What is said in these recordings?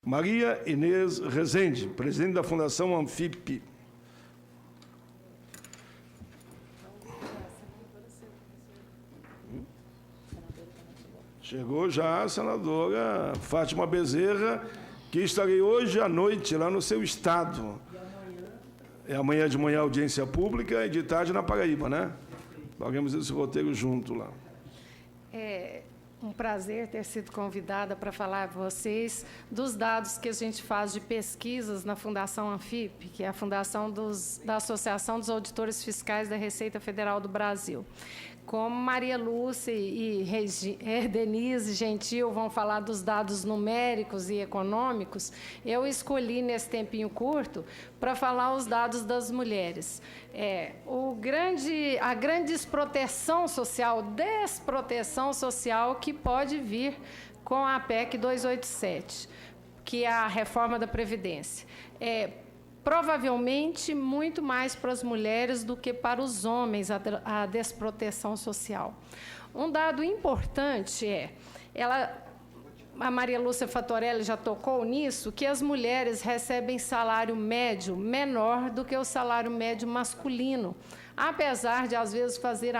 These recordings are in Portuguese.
Maria Inês Rezende, presidente da Fundação Anfip. Chegou já a senadora Fátima Bezerra, que estarei hoje à noite lá no seu estado. É amanhã de manhã audiência pública e de tarde na Paraíba, né? Faremos esse roteiro junto lá. É um prazer ter sido convidada para falar a vocês dos dados que a gente faz de pesquisas na Fundação Anfip, que é a fundação da Associação dos Auditores Fiscais da Receita Federal do Brasil. Como Maria Lúcia e Denise Gentil vão falar dos dados numéricos e econômicos, eu escolhi, nesse tempinho curto, para falar os dados das mulheres. A grande desproteção social que pode vir com a PEC 287, que é a reforma da Previdência. Provavelmente muito mais para as mulheres do que para os homens a desproteção social. Um dado importante a Maria Lúcia Fatorelli já tocou nisso, que as mulheres recebem salário médio menor do que o salário médio masculino, apesar de, às vezes, fazer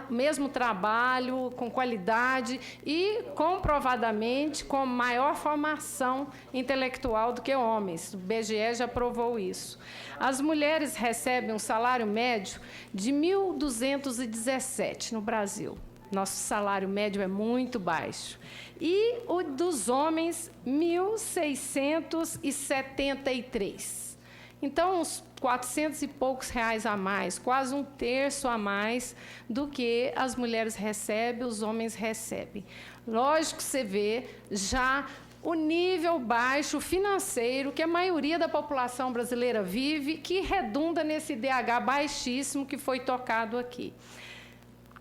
mesmo trabalho, com qualidade e, comprovadamente, com maior formação intelectual do que homens. O BGE já provou isso. As mulheres recebem um salário médio de 1.217 no Brasil. Nosso salário médio é muito baixo. E o dos homens, 1.673. Então, uns 400 e poucos reais a mais, quase um terço a mais do que as mulheres recebem, os homens recebem. Lógico que você vê já o nível baixo financeiro que a maioria da população brasileira vive, que redunda nesse IDH baixíssimo que foi tocado aqui.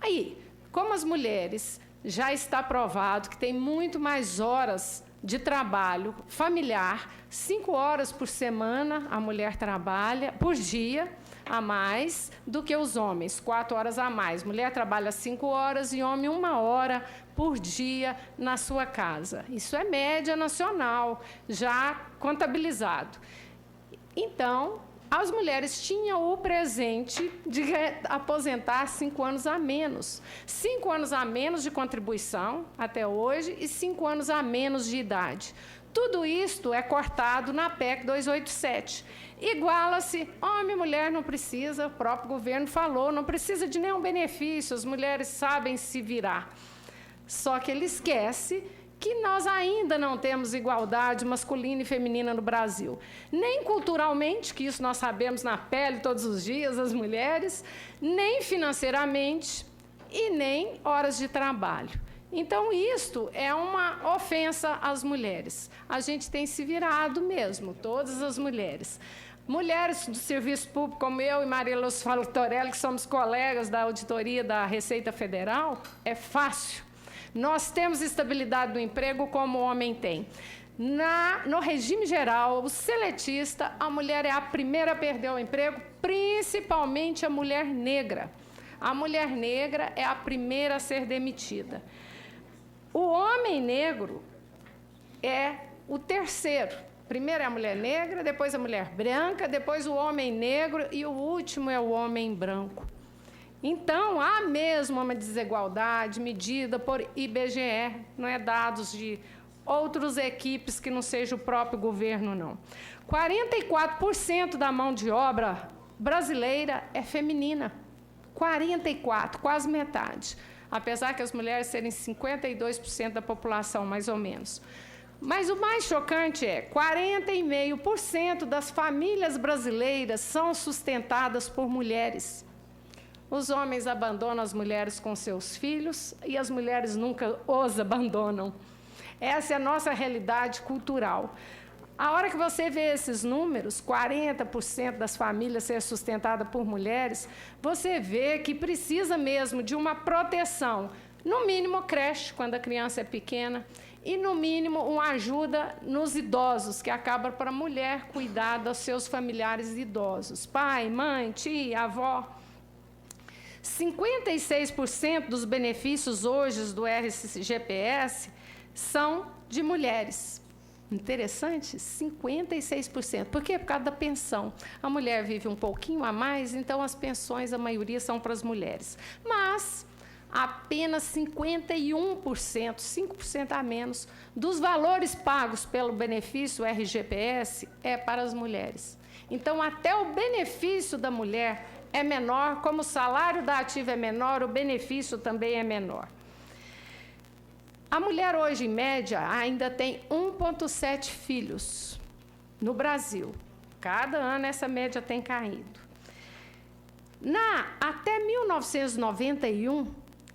Aí, como as mulheres, já está provado que tem muito mais horas de trabalho familiar, 5 horas por semana a mulher trabalha, por dia, a mais, do que os homens, 4 horas a mais. Mulher trabalha 5 horas e homem 1 hora por dia na sua casa. Isso é média nacional, já contabilizado. Então, as mulheres tinham o presente de aposentar 5 anos a menos. 5 anos a menos de contribuição até hoje e 5 anos a menos de idade. Tudo isto é cortado na PEC 287. Iguala-se, homem e mulher não precisa, o próprio governo falou, não precisa de nenhum benefício, as mulheres sabem se virar. Só que ele esquece que nós ainda não temos igualdade masculina e feminina no Brasil. Nem culturalmente, que isso nós sabemos na pele todos os dias, as mulheres, nem financeiramente e nem horas de trabalho. Então, isto é uma ofensa às mulheres. A gente tem se virado mesmo, todas as mulheres. Mulheres do serviço público, como eu e Maria Lúcia Fatorelli, que somos colegas da auditoria da Receita Federal, é fácil. Nós temos estabilidade do emprego como o homem tem. No regime geral, o seletista, a mulher é a primeira a perder o emprego, principalmente a mulher negra. A mulher negra é a primeira a ser demitida. O homem negro é o terceiro. Primeiro é a mulher negra, depois a mulher branca, depois o homem negro e o último é o homem branco. Então, há mesmo uma desigualdade medida por IBGE, não é dados de outras equipes que não seja o próprio governo, não. 44% da mão de obra brasileira é feminina. 44%, quase metade. Apesar que as mulheres serem 52% da população, mais ou menos. Mas o mais chocante é 40,5% das famílias brasileiras são sustentadas por mulheres. Os homens abandonam as mulheres com seus filhos e as mulheres nunca os abandonam. Essa é a nossa realidade cultural. A hora que você vê esses números, 40% das famílias ser sustentadas por mulheres, você vê que precisa mesmo de uma proteção, no mínimo creche, quando a criança é pequena, e no mínimo uma ajuda nos idosos, que acaba para a mulher cuidar dos seus familiares idosos, pai, mãe, tia, avó. 56% dos benefícios hoje do RGPS são de mulheres. Interessante? 56%. Por quê? Por causa da pensão. A mulher vive um pouquinho a mais, então as pensões, a maioria, são para as mulheres. Mas apenas 51%, 5% a menos, dos valores pagos pelo benefício RGPS é para as mulheres. Então, até o benefício da mulher é menor, como o salário da ativa é menor, o benefício também é menor. A mulher hoje, em média, ainda tem 1,7 filhos no Brasil. Cada ano essa média tem caído. Até 1991,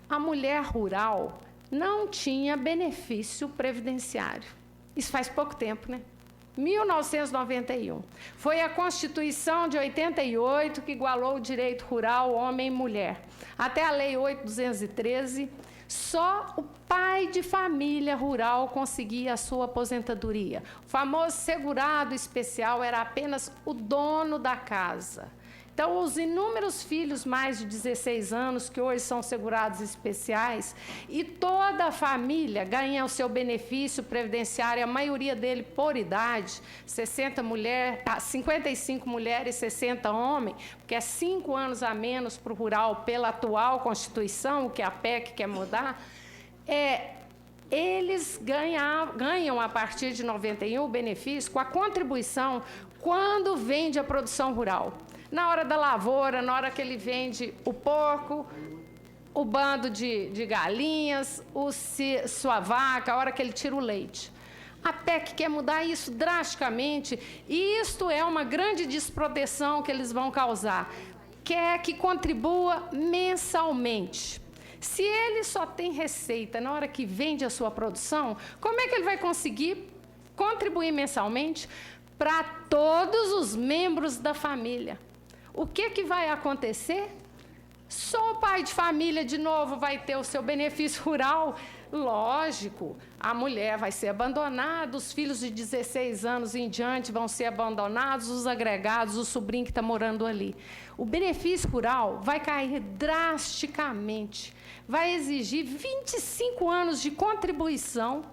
a mulher rural não tinha benefício previdenciário. Isso faz pouco tempo, né? 1991. Foi a Constituição de 88 que igualou o direito rural homem e mulher. Até a Lei 8.213, só o pai de família rural conseguia a sua aposentadoria. O famoso segurado especial era apenas o dono da casa. Então, os inúmeros filhos mais de 16 anos, que hoje são segurados especiais, e toda a família ganha o seu benefício previdenciário, a maioria dele por idade, 55 mulheres e 60 homens, porque é 5 anos a menos para o rural pela atual Constituição, o que a PEC quer mudar, eles ganham a partir de 91 o benefício com a contribuição quando vende a produção rural. Na hora da lavoura, na hora que ele vende o porco, o bando de galinhas, sua vaca, a hora que ele tira o leite. A PEC quer mudar isso drasticamente e isto é uma grande desproteção que eles vão causar. Quer que contribua mensalmente. Se ele só tem receita na hora que vende a sua produção, como é que ele vai conseguir contribuir mensalmente para todos os membros da família? O que vai acontecer? Só o pai de família, de novo, vai ter o seu benefício rural. Lógico, a mulher vai ser abandonada, os filhos de 16 anos em diante vão ser abandonados, os agregados, o sobrinho que está morando ali. O benefício rural vai cair drasticamente. Vai exigir 25 anos de contribuição,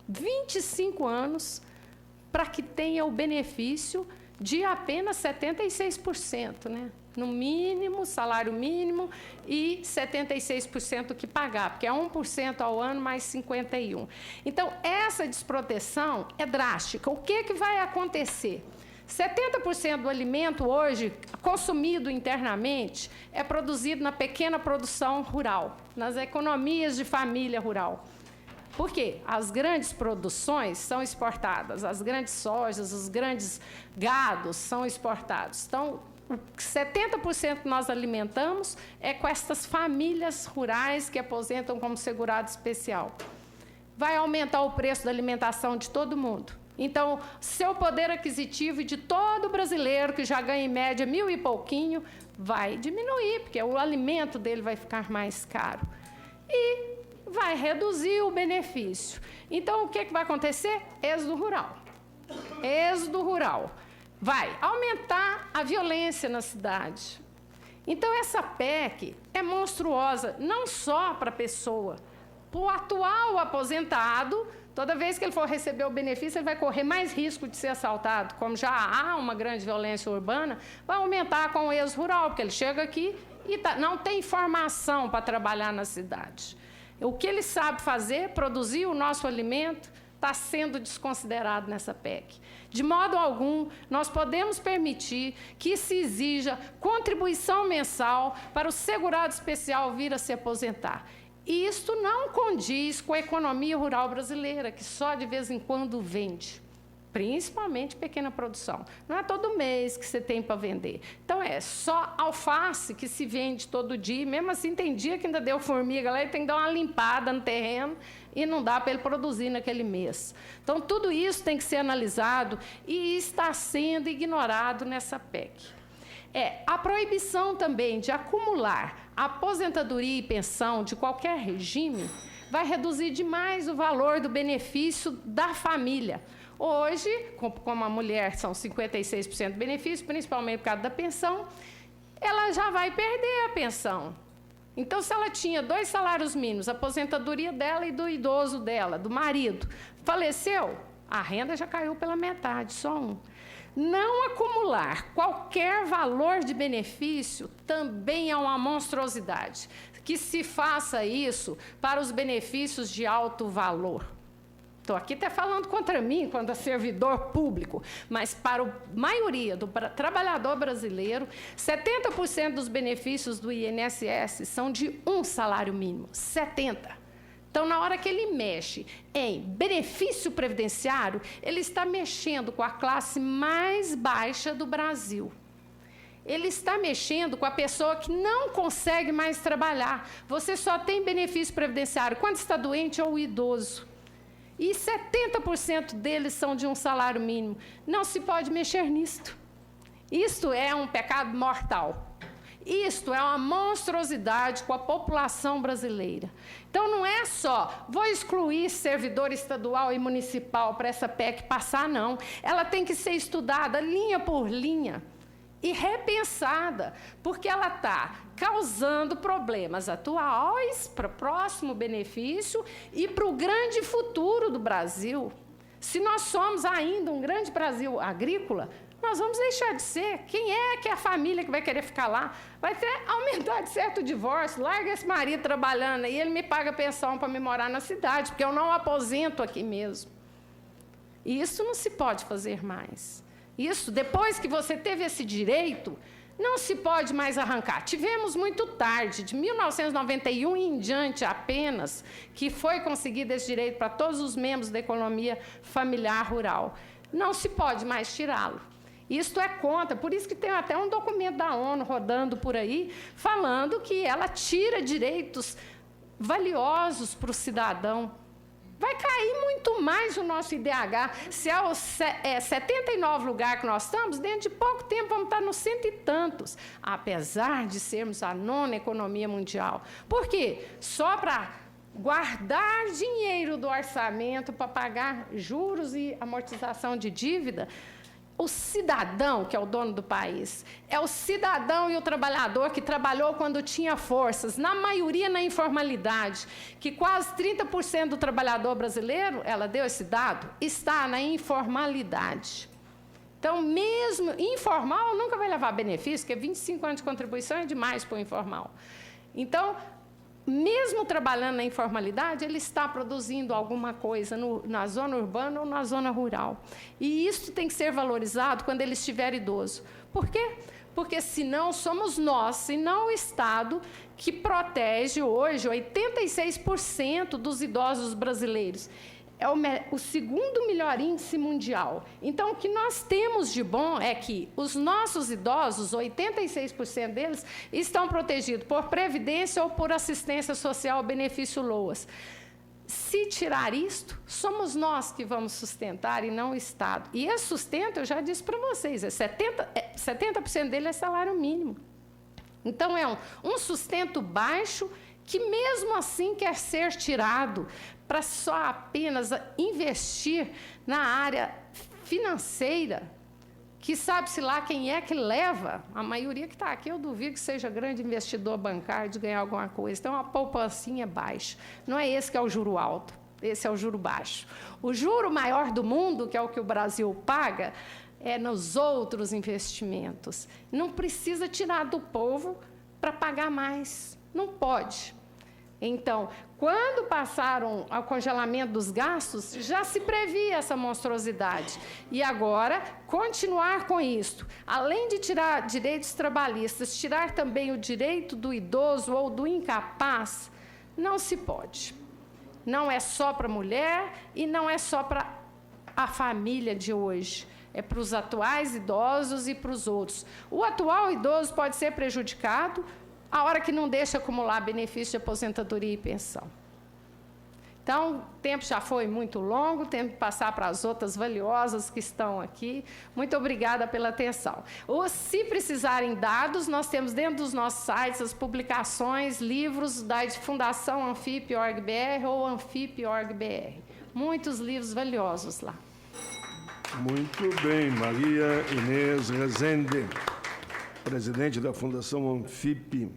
25 anos, para que tenha o benefício de apenas 76%, né? No mínimo, salário mínimo, e 76% que pagar, porque é 1% ao ano mais 51%. Então, essa desproteção é drástica. O que vai acontecer? 70% do alimento hoje consumido internamente é produzido na pequena produção rural, nas economias de família rural. Por quê? As grandes produções são exportadas, as grandes sojas, os grandes gados são exportados. Então, 70% que nós alimentamos é com estas famílias rurais que aposentam como segurado especial. Vai aumentar o preço da alimentação de todo mundo. Então, seu poder aquisitivo de todo brasileiro que já ganha em média 1.000 e pouquinho vai diminuir, porque o alimento dele vai ficar mais caro. E vai reduzir o benefício. Então, o que vai acontecer? Êxodo rural. Êxodo rural. Vai aumentar a violência na cidade. Então, essa PEC é monstruosa, não só para a pessoa. Para o atual aposentado, toda vez que ele for receber o benefício, ele vai correr mais risco de ser assaltado. Como já há uma grande violência urbana, vai aumentar com o êxodo rural, porque ele chega aqui e não tem formação para trabalhar na cidade. O que ele sabe fazer, produzir o nosso alimento, está sendo desconsiderado nessa PEC. De modo algum, nós podemos permitir que se exija contribuição mensal para o segurado especial vir a se aposentar. E isto não condiz com a economia rural brasileira, que só de vez em quando vende. Principalmente pequena produção. Não é todo mês que você tem para vender. Então, é só alface que se vende todo dia. Mesmo assim, tem dia que ainda deu formiga lá e tem que dar uma limpada no terreno e não dá para ele produzir naquele mês. Então, tudo isso tem que ser analisado e está sendo ignorado nessa PEC. A proibição também de acumular aposentadoria e pensão de qualquer regime vai reduzir demais o valor do benefício da família. Hoje, como a mulher são 56% de benefício, principalmente por causa da pensão, ela já vai perder a pensão. Então, se ela tinha 2 salários mínimos, a aposentadoria dela e do idoso dela, do marido, faleceu, A renda já caiu pela metade, só um. Não acumular qualquer valor de benefício também é uma monstruosidade. Que se faça isso para os benefícios de alto valor. Estou aqui até falando contra mim, quando é servidor público, mas para a maioria do trabalhador brasileiro, 70% dos benefícios do INSS são de um salário mínimo, 70%. Então, na hora que ele mexe em benefício previdenciário, ele está mexendo com a classe mais baixa do Brasil. Ele está mexendo com a pessoa que não consegue mais trabalhar. Você só tem benefício previdenciário quando está doente ou idoso. E 70% deles são de um salário mínimo. Não se pode mexer nisto. Isto é um pecado mortal. Isto é uma monstruosidade com a população brasileira. Então, não é só, vou excluir servidor estadual e municipal para essa PEC passar, não. Ela tem que ser estudada linha por linha e repensada, porque ela está causando problemas atuais para o próximo benefício e para o grande futuro do Brasil. Se nós somos ainda um grande Brasil agrícola, nós vamos deixar de ser. Quem é que é a família que vai querer ficar lá? Vai ter aumentar de certo o divórcio. Larga esse marido trabalhando e ele me paga pensão para me morar na cidade, porque eu não aposento aqui mesmo. E isso não se pode fazer mais. Isso, depois que você teve esse direito, não se pode mais arrancar. Tivemos muito tarde, de 1991 em diante apenas, que foi conseguido esse direito para todos os membros da economia familiar rural. Não se pode mais tirá-lo. Isto é contra, por isso que tem até um documento da ONU rodando por aí, falando que ela tira direitos valiosos para o cidadão. Vai cair muito mais o nosso IDH. Se é o 79 lugar que nós estamos, dentro de pouco tempo vamos estar nos 100 e tantos, apesar de sermos a 9ª economia mundial. Por quê? Só para guardar dinheiro do orçamento para pagar juros e amortização de dívida. O cidadão, que é o dono do país, é o cidadão e o trabalhador que trabalhou quando tinha forças, na maioria na informalidade, que quase 30% do trabalhador brasileiro, ela deu esse dado, está na informalidade. Então, mesmo informal, nunca vai levar benefício, porque 25 anos de contribuição é demais para o informal. Então, mesmo trabalhando na informalidade, ele está produzindo alguma coisa na zona urbana ou na zona rural. E isso tem que ser valorizado quando ele estiver idoso. Por quê? Porque, senão, somos nós, e não o Estado, que protege hoje 86% dos idosos brasileiros. É o segundo melhor índice mundial. Então, o que nós temos de bom é que os nossos idosos, 86% deles, estão protegidos por previdência ou por assistência social, benefício LOAS. Se tirar isto, somos nós que vamos sustentar e não o Estado. E esse sustento, eu já disse para vocês, 70% dele é salário mínimo. Então, é um sustento baixo que, mesmo assim, quer ser tirado para só apenas investir na área financeira, que sabe-se lá quem é que leva. A maioria que está aqui, eu duvido que seja grande investidor bancário de ganhar alguma coisa. Então, a poupancinha baixa. Não é esse que é o juro alto, esse é o juro baixo. O juro maior do mundo, que é o que o Brasil paga, é nos outros investimentos. Não precisa tirar do povo para pagar mais. Não pode. Então, quando passaram ao congelamento dos gastos, já se previa essa monstruosidade. E agora, continuar com isto, além de tirar direitos trabalhistas, tirar também o direito do idoso ou do incapaz, não se pode. Não é só para a mulher e não é só para a família de hoje. É para os atuais idosos e para os outros. O atual idoso pode ser prejudicado a hora que não deixa acumular benefício de aposentadoria e pensão. Então, o tempo já foi muito longo, temos que passar para as outras valiosas que estão aqui. Muito obrigada pela atenção. Se precisarem dados, nós temos dentro dos nossos sites as publicações, livros da Fundação Anfip.org.br ou Anfip.org.br. Muitos livros valiosos lá. Muito bem, Maria Inês Rezende, presidente da Fundação Anfip.